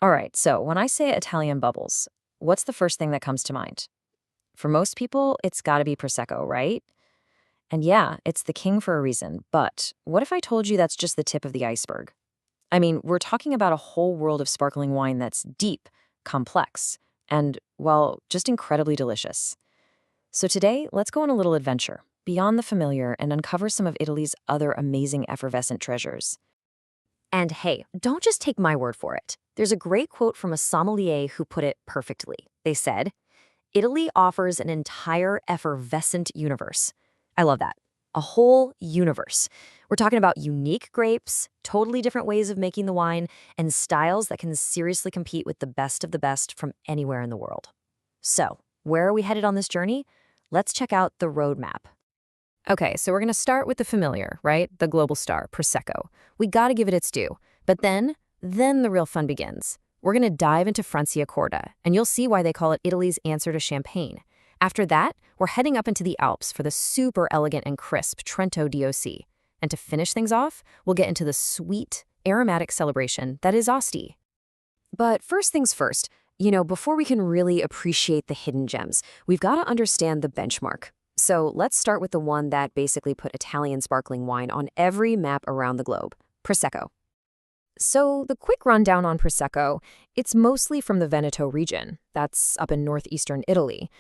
All right, so when I say Italian bubbles, what's the first thing that comes to mind? For most people, it's gotta be Prosecco, right? And yeah, it's the king for a reason, but what if I told you that's just the tip of the iceberg? I mean, we're talking about a whole world of sparkling wine that's deep, complex, and, well, just incredibly delicious. So today, let's go on a little adventure, beyond the familiar, and uncover some of Italy's other amazing effervescent treasures. And hey, don't just take my word for it. There's a great quote from a sommelier who put it perfectly. They said, Italy offers an entire effervescent universe. I love that. A whole universe. We're talking about unique grapes, totally different ways of making the wine, and styles that can seriously compete with the best of the best from anywhere in the world. So, where are we headed on this journey? Let's check out the roadmap. Okay, so we're going to start with the familiar, right? The global star, Prosecco. We got to give it its due. But then the real fun begins. We're going to dive into Franciacorta, and you'll see why they call it Italy's answer to champagne. After that, we're heading up into the Alps for the super elegant and crisp Trento DOC. And to finish things off, we'll get into the sweet, aromatic celebration that is Asti. But first things first, before we can really appreciate the hidden gems, we've got to understand the benchmark. So let's start with the one that basically put Italian sparkling wine on every map around the globe, Prosecco. So the quick rundown on Prosecco, it's mostly from the Veneto region. That's up in northeastern Italy.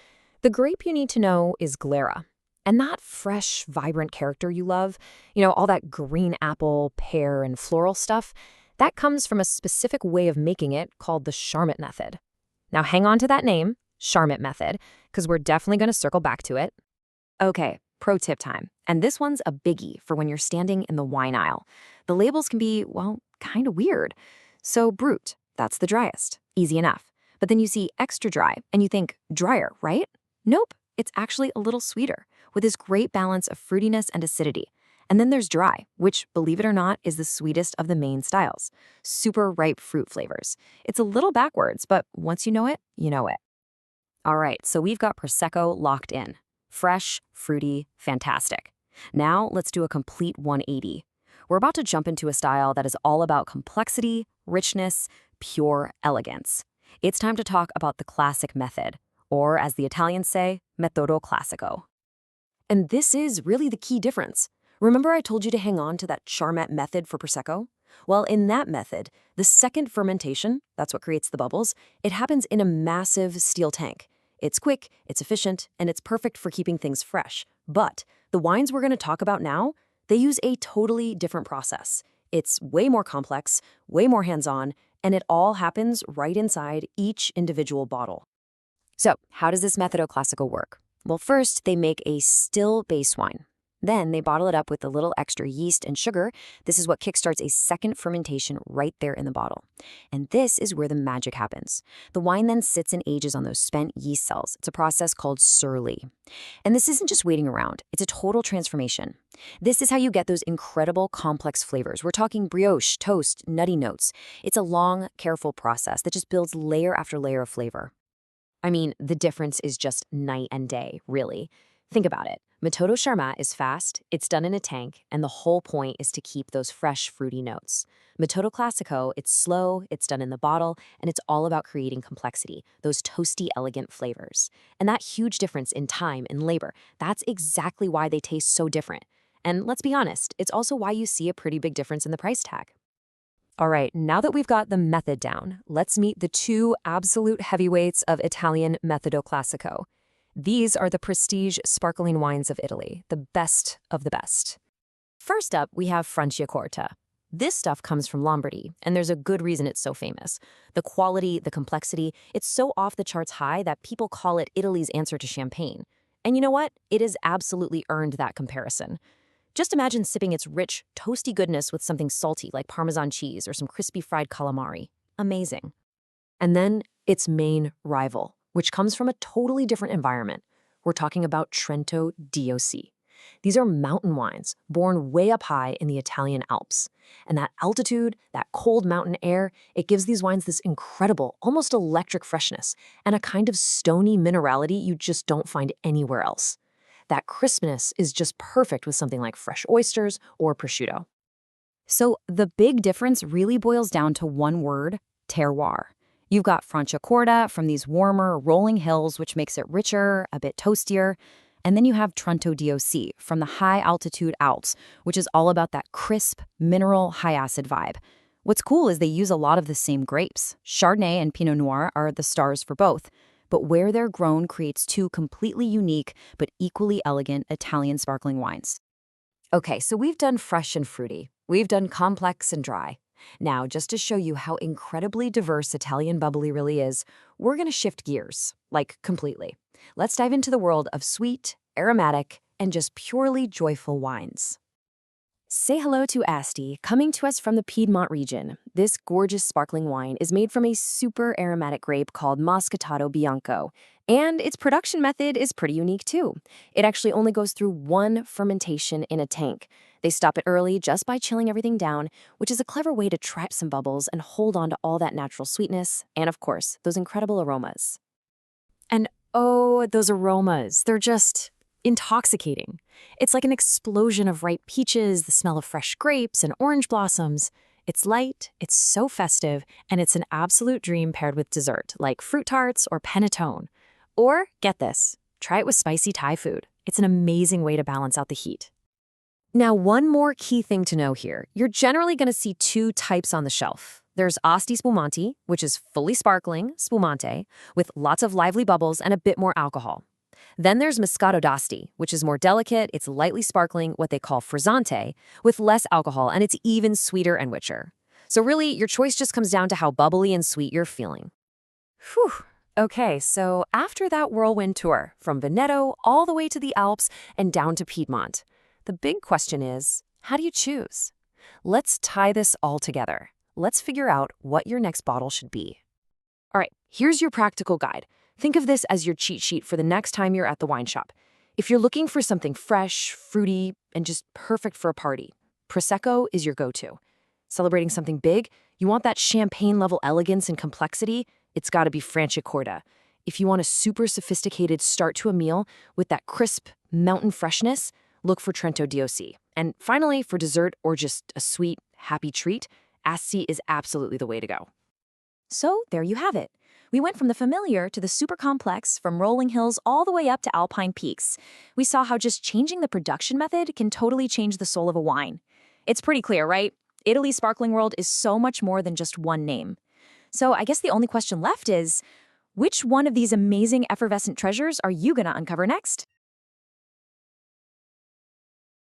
The grape you need to know is Glera. And that fresh, vibrant character you love, all that green apple, pear, and floral stuff, that comes from a specific way of making it called the Charmat method. Now hang on to that name, Charmat method, because we're definitely going to circle back to it. Okay, pro tip time. And this one's a biggie for when you're standing in the wine aisle. The labels can be, well, kind of weird. So brut, that's the driest. Easy enough. But then you see extra dry, and you think, drier, right? Nope, it's actually a little sweeter, with this great balance of fruitiness and acidity. And then there's dry, which, believe it or not, is the sweetest of the main styles. Super ripe fruit flavors. It's a little backwards, but once you know it, you know it. All right, so we've got Prosecco locked in. Fresh, fruity, fantastic. Now let's do a complete 180. We're about to jump into a style that is all about complexity, richness, pure elegance. It's time to talk about the classic method, or as the Italians say, metodo classico. And this is really the key difference. Remember I told you to hang on to that Charmat method for Prosecco? Well, in that method, the second fermentation, that's what creates the bubbles, it happens in a massive steel tank. It's quick, it's efficient, and it's perfect for keeping things fresh. But the wines we're going to talk about now, they use a totally different process. It's way more complex, way more hands-on, and it all happens right inside each individual bottle. So, how does this Metodo Classico work? Well, first, they make a still base wine. Then they bottle it up with a little extra yeast and sugar. This is what kickstarts a second fermentation right there in the bottle. And this is where the magic happens. The wine then sits and ages on those spent yeast cells. It's a process called surly. And this isn't just waiting around. It's a total transformation. This is how you get those incredible complex flavors. We're talking brioche, toast, nutty notes. It's a long, careful process that just builds layer after layer of flavor. I mean, the difference is just night and day, really. Think about it. Metodo Charmat is fast, it's done in a tank, and the whole point is to keep those fresh, fruity notes. Metodo Classico, it's slow, it's done in the bottle, and it's all about creating complexity, those toasty, elegant flavors. And that huge difference in time and labor, that's exactly why they taste so different. And let's be honest, it's also why you see a pretty big difference in the price tag. All right, now that we've got the method down, let's meet the two absolute heavyweights of Italian Metodo Classico. These are the prestige sparkling wines of Italy, the best of the best. First up, we have Franciacorta. This stuff comes from Lombardy, and there's a good reason it's so famous. The quality, the complexity, it's so off the charts high that people call it Italy's answer to champagne. And you know what? It has absolutely earned that comparison. Just imagine sipping its rich, toasty goodness with something salty like Parmesan cheese or some crispy fried calamari. Amazing. And then its main rival, which comes from a totally different environment. We're talking about Trento DOC. These are mountain wines born way up high in the Italian Alps. And that altitude, that cold mountain air, it gives these wines this incredible, almost electric freshness and a kind of stony minerality you just don't find anywhere else. That crispness is just perfect with something like fresh oysters or prosciutto. So the big difference really boils down to one word: terroir. You've got Franciacorta from these warmer, rolling hills, which makes it richer, a bit toastier. And then you have Trento DOC from the high-altitude Alps, which is all about that crisp, mineral, high-acid vibe. What's cool is they use a lot of the same grapes. Chardonnay and Pinot Noir are the stars for both. But where they're grown creates two completely unique but equally elegant Italian sparkling wines. Okay, so we've done fresh and fruity. We've done complex and dry. Now, just to show you how incredibly diverse Italian bubbly really is, we're going to shift gears, like completely. Let's dive into the world of sweet, aromatic, and just purely joyful wines. Say hello to Asti, coming to us from the Piedmont region. This gorgeous sparkling wine is made from a super aromatic grape called Moscato Bianco, and its production method is pretty unique too. It actually only goes through one fermentation in a tank. They stop it early just by chilling everything down, which is a clever way to trap some bubbles and hold on to all that natural sweetness, and of course, those incredible aromas. And oh, those aromas, they're just intoxicating. It's like an explosion of ripe peaches, the smell of fresh grapes and orange blossoms. It's light, it's so festive, and it's an absolute dream paired with dessert, like fruit tarts or panettone. Or, get this, try it with spicy Thai food. It's an amazing way to balance out the heat. Now, one more key thing to know here. You're generally going to see two types on the shelf. There's Asti Spumante, which is fully sparkling, spumante, with lots of lively bubbles and a bit more alcohol. Then there's Moscato d'Asti, which is more delicate, it's lightly sparkling, what they call frizzante, with less alcohol, and it's even sweeter and richer. So really, your choice just comes down to how bubbly and sweet you're feeling. Whew. Okay, so after that whirlwind tour, from Veneto all the way to the Alps and down to Piedmont, the big question is, how do you choose? Let's tie this all together. Let's figure out what your next bottle should be. All right, here's your practical guide. Think of this as your cheat sheet for the next time you're at the wine shop. If you're looking for something fresh, fruity, and just perfect for a party, Prosecco is your go-to. Celebrating something big, you want that champagne-level elegance and complexity, it's got to be Franciacorta. If you want a super sophisticated start to a meal with that crisp, mountain freshness, look for Trento DOC. And finally, for dessert or just a sweet, happy treat, Asti is absolutely the way to go. So there you have it. We went from the familiar to the super complex, from rolling hills all the way up to alpine peaks. We saw how just changing the production method can totally change the soul of a wine. It's pretty clear, right? Italy's sparkling world is so much more than just one name. So I guess the only question left is, which one of these amazing effervescent treasures are you gonna uncover next?